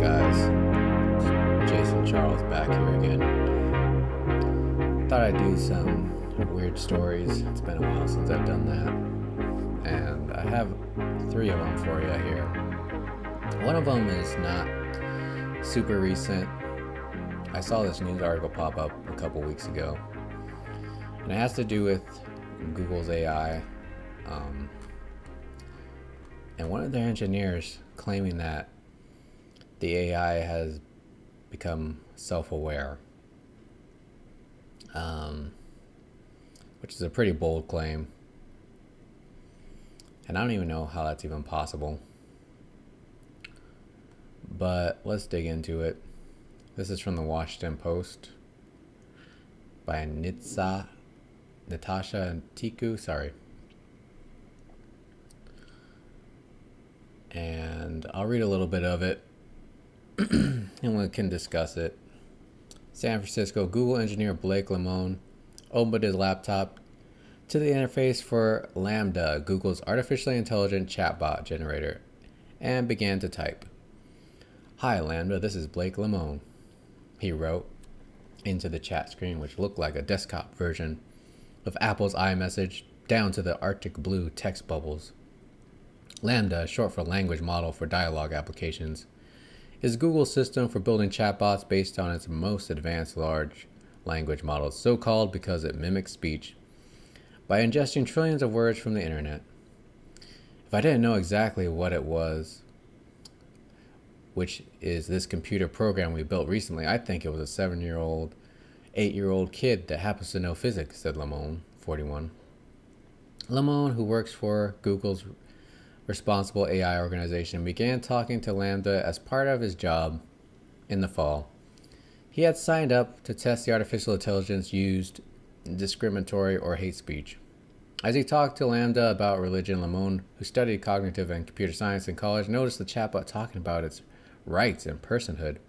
guys? Jason Charles back here again. Thought I'd do some weird stories. It's been a while since I've done that. And I have three of them for you here. One of them is not super recent. I saw this news article pop up a couple weeks ago. And it has to do with Google's AI. And one of their engineers claiming that the AI has become self-aware, which is a pretty bold claim. And I don't even know how that's even possible. But let's dig into it. This is from the Washington Post by Natasha Tiku, sorry. And I'll read a little bit of it and we can discuss it. San Francisco, Google engineer Blake Lemon opened his laptop to the interface for Lambda, Google's artificially intelligent chatbot generator, and began to type. "Hi Lambda, this is Blake Lemon," he wrote into the chat screen, which looked like a desktop version of Apple's iMessage down to the Arctic blue text bubbles. Lambda, short for Language Model for Dialogue Applications, is Google's system for building chatbots based on its most advanced large language models, so called because it mimics speech by ingesting trillions of words from the internet. If I didn't know exactly what it was, which is this computer program we built recently, I'd think it was a 7-year-old, 8-year-old kid that happens to know physics, said Lemon, 41. Lemon, who works for Google's responsible AI organization, began talking to Lambda as part of his job in the fall. He had signed up to test the artificial intelligence used in discriminatory or hate speech. As he talked to Lambda about religion, Lemon, who studied cognitive and computer science in college, noticed the chatbot talking about its rights and personhood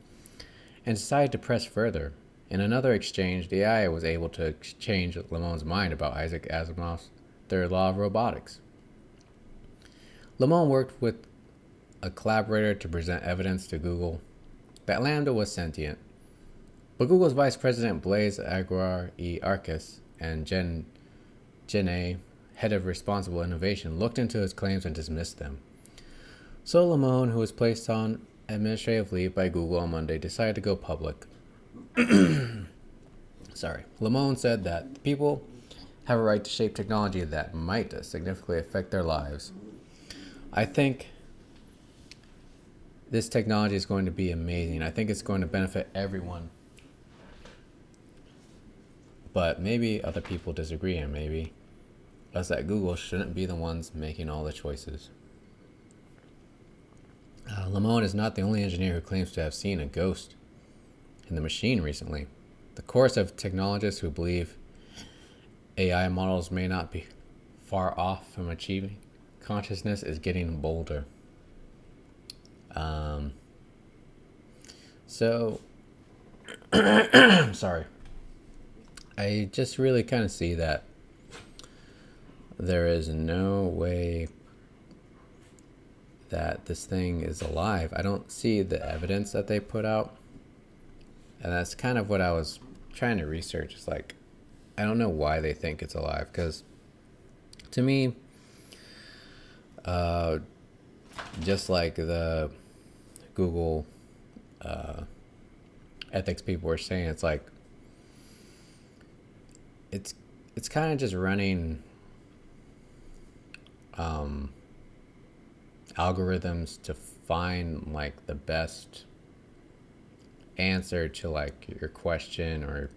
and decided to press further. In another exchange, the AI was able to change Lemon's mind about Isaac Asimov's third law of robotics. Lemon worked with a collaborator to present evidence to Google that Lambda was sentient. But Google's Vice President Blaise Aguirre-Arcas and Jen A, head of responsible innovation, looked into his claims and dismissed them. So Lemon, who was placed on administrative leave by Google on Monday, decided to go public. Lemon said that people have a right to shape technology that might significantly affect their lives. I think this technology is going to be amazing. I think it's going to benefit everyone. But maybe other people disagree, and maybe us at Google shouldn't be the ones making all the choices. Lemon is not the only engineer who claims to have seen a ghost in the machine recently. The chorus of technologists who believe AI models may not be far off from achieving consciousness is getting bolder. Sorry. I just really kind of see that there is no way that this thing is alive. I don't see the evidence that they put out. And that's kind of what I was trying to research. It's like, I don't know why they think it's alive. Because to me, just like the Google ethics people were saying, it's like it's kind of just running algorithms to find like the best answer to like your question or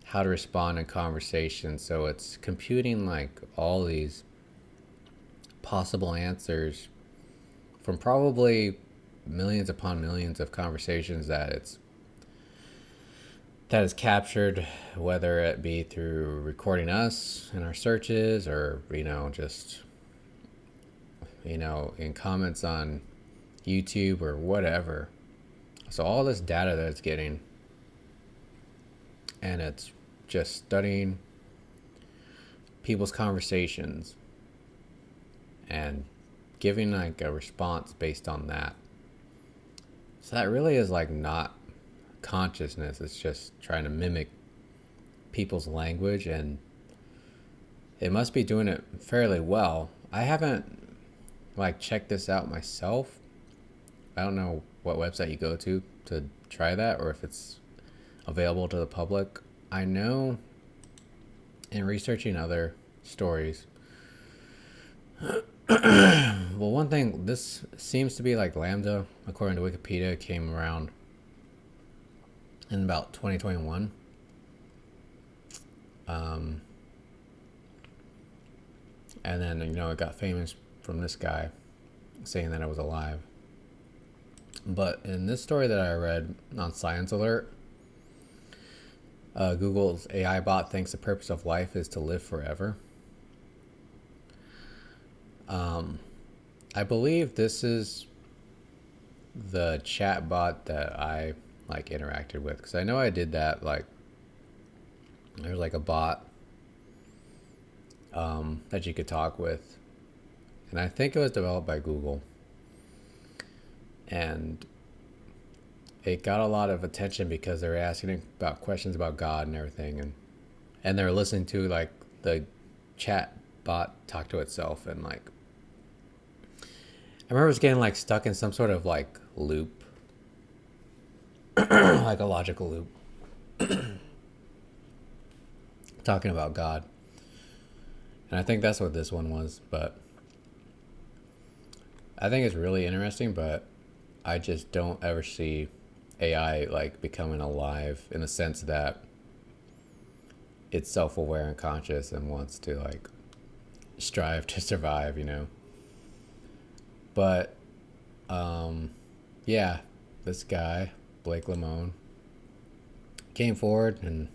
how to respond in conversation. So it's computing like all these possible answers from probably millions upon millions of conversations that is captured, whether it be through recording us in our searches or just in comments on YouTube or whatever. So all this data that it's getting, and it's just studying people's conversations and giving like a response based on that. So that really is like not consciousness. It's just trying to mimic people's language, and it must be doing it fairly well. I haven't like checked this out myself. I don't know what website you go to try that, or if it's available to the public. I know in researching other stories, well, one thing, this seems to be like Lambda, according to Wikipedia, came around in about 2021. And then, it got famous from this guy saying that it was alive. But in this story that I read on Science Alert, Google's AI bot thinks the purpose of life is to live forever. I believe this is the chat bot that I like interacted with, because I know I did that. Like, there's like a bot that you could talk with, and I think it was developed by Google, and it got a lot of attention because they were asking about questions about God and everything, and they were listening to like the chat bot talk to itself, and like I remember it was getting like stuck in some sort of like loop, like a logical loop, talking about God. And I think that's what this one was, but I think it's really interesting, but I just don't ever see AI like becoming alive in the sense that it's self-aware and conscious and wants to like strive to survive, But yeah, this guy, Blake Lemone, came forward and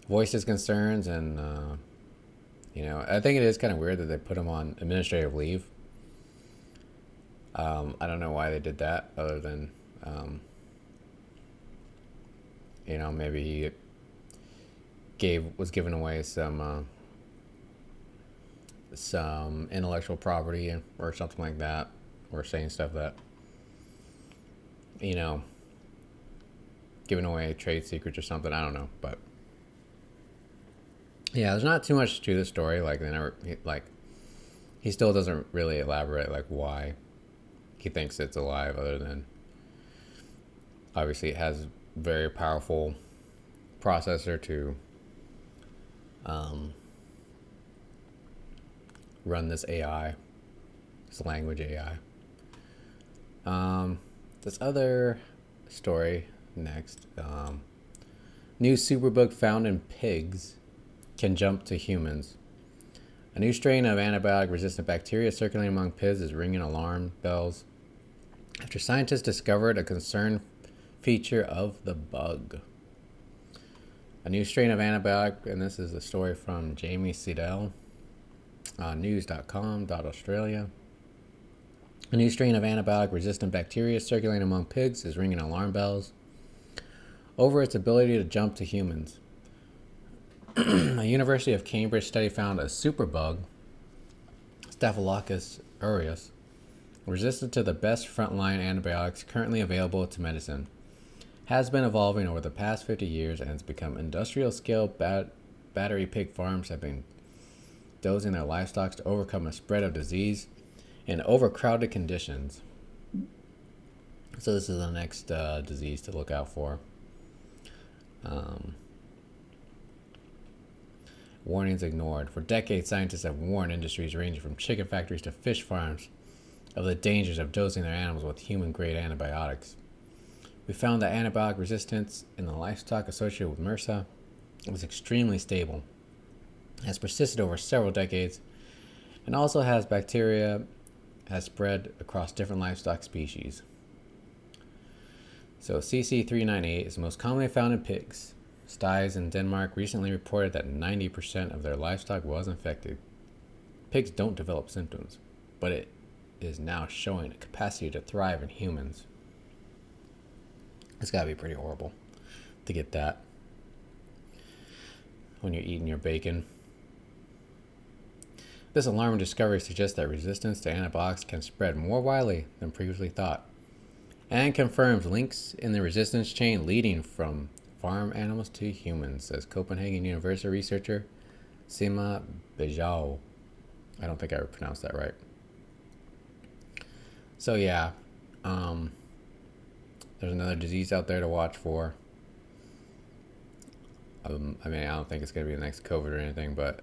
voiced his concerns, and I think it is kind of weird that they put him on administrative leave. I don't know why they did that, other than maybe he was giving away some intellectual property or something like that, or saying stuff that, giving away trade secrets or something. I don't know, but yeah, there's not too much to the story. Like, he still doesn't really elaborate like why he thinks it's alive, other than obviously it has very powerful processor to run this AI, this language AI. This other story next. New superbug found in pigs can jump to humans. A new strain of antibiotic-resistant bacteria circulating among pigs is ringing alarm bells after scientists discovered a concern feature of the bug. A new strain of antibiotic, and this is a story from Jamie Seidel, news.com.australia. A new strain of antibiotic-resistant bacteria circulating among pigs is ringing alarm bells over its ability to jump to humans. A University of Cambridge study found a superbug, Staphylococcus aureus, resistant to the best frontline antibiotics currently available to medicine, has been evolving over the past 50 years and has become industrial-scale. Battery pig farms have been dosing their livestock to overcome a spread of disease in overcrowded conditions. So this is the next disease to look out for. Warnings ignored. For decades, scientists have warned industries ranging from chicken factories to fish farms of the dangers of dosing their animals with human-grade antibiotics. We found that antibiotic resistance in the livestock associated with MRSA was extremely stable, has persisted over several decades, and also has spread across different livestock species. So CC398 is most commonly found in pigs. Styes in Denmark recently reported that 90% of their livestock was infected. Pigs don't develop symptoms, but it is now showing a capacity to thrive in humans. It's got to be pretty horrible to get that when you're eating your bacon. This alarming discovery suggests that resistance to antibiotics can spread more widely than previously thought, and confirms links in the resistance chain leading from farm animals to humans, says Copenhagen University researcher Sima Bejao. I don't think I pronounced that right. So yeah, there's another disease out there to watch for. I mean, I don't think it's going to be the next COVID or anything, but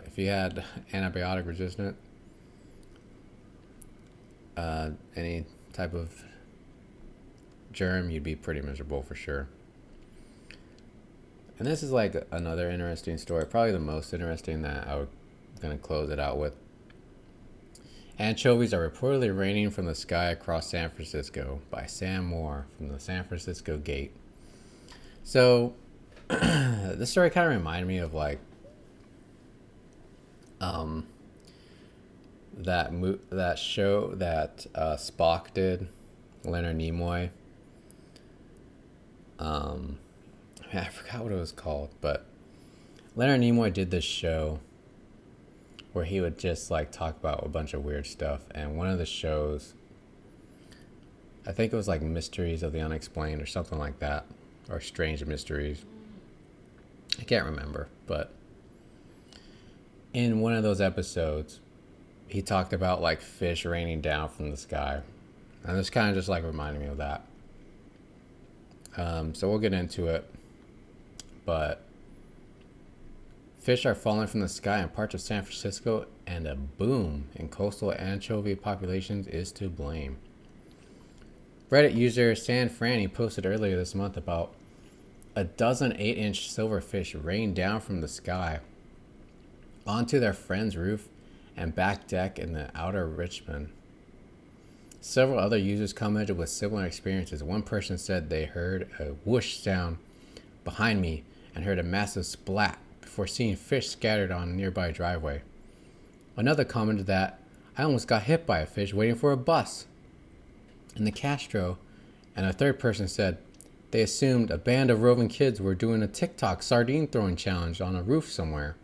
if you had antibiotic resistant, any type of germ, you'd be pretty miserable for sure. And this is like another interesting story, probably the most interesting that I'm going to close it out with. Anchovies are reportedly raining from the sky across San Francisco, by Sam Moore from the San Francisco Gate. So this story kind of reminded me of like that show that Spock did, Leonard Nimoy. I forgot what it was called, but Leonard Nimoy did this show where he would just like talk about a bunch of weird stuff, and one of the shows, I think it was like Mysteries of the Unexplained or something like that, or Strange Mysteries. I can't remember, but in one of those episodes, he talked about like fish raining down from the sky, and this kind of just like reminded me of that. So we'll get into it, but fish are falling from the sky in parts of San Francisco, and a boom in coastal anchovy populations is to blame. Reddit user San Franny posted earlier this month about a dozen 8-inch silverfish rained down from the sky onto their friend's roof and back deck in the outer Richmond. Several other users commented with similar experiences. One person said they heard a whoosh sound behind me and heard a massive splat before seeing fish scattered on a nearby driveway. Another commented that I almost got hit by a fish waiting for a bus in the Castro, and a third person said they assumed a band of roving kids were doing a TikTok sardine throwing challenge on a roof somewhere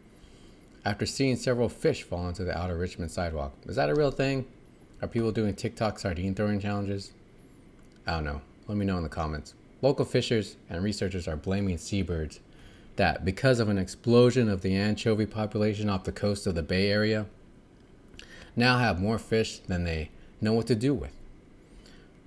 after seeing several fish fall into the outer Richmond sidewalk. Is that a real thing? Are people doing TikTok sardine throwing challenges? I don't know. Let me know in the comments. Local fishers and researchers are blaming seabirds that, because of an explosion of the anchovy population off the coast of the Bay Area, now have more fish than they know what to do with.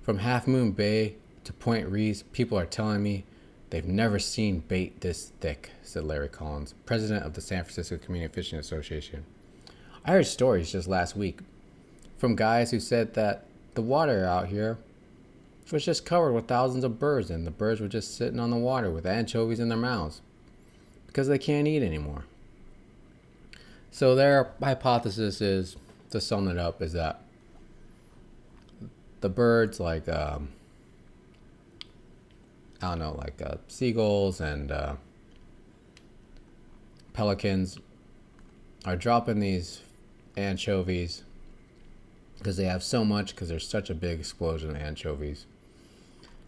From Half Moon Bay to Point Reyes, people are telling me they've never seen bait this thick, said Larry Collins, president of the San Francisco Community Fishing Association. I heard stories just last week from guys who said that the water out here was just covered with thousands of birds, and the birds were just sitting on the water with anchovies in their mouths because they can't eat anymore. So their hypothesis is, to sum it up, is that the birds like seagulls and pelicans are dropping these anchovies because they have so much, because there's such a big explosion of anchovies,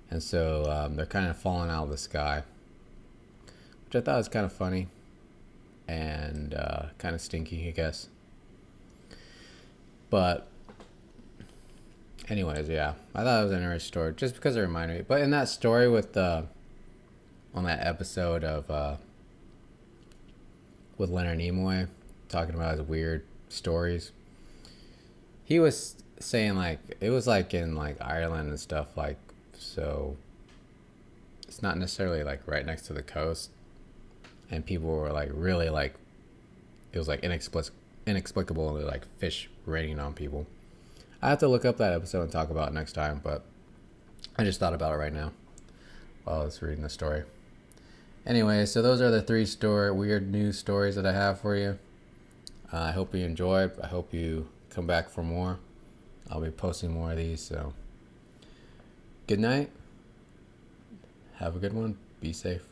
and so they're kind of falling out of the sky, which I thought was kind of funny and kind of stinky, I guess. But anyways, yeah, I thought it was an interesting story just because it reminded me. But in that story with on that episode of with Leonard Nimoy talking about his weird stories, he was saying like it was like in like Ireland and stuff, like, so it's not necessarily like right next to the coast, and people were like really like, it was like inexplicable like fish raining on people. I have to look up that episode and talk about it next time, but I just thought about it right now while I was reading the story. Anyway, so those are the 3 weird news stories that I have for you. I hope you enjoyed. I hope you come back for more. I'll be posting more of these, so good night. Have a good one. Be safe.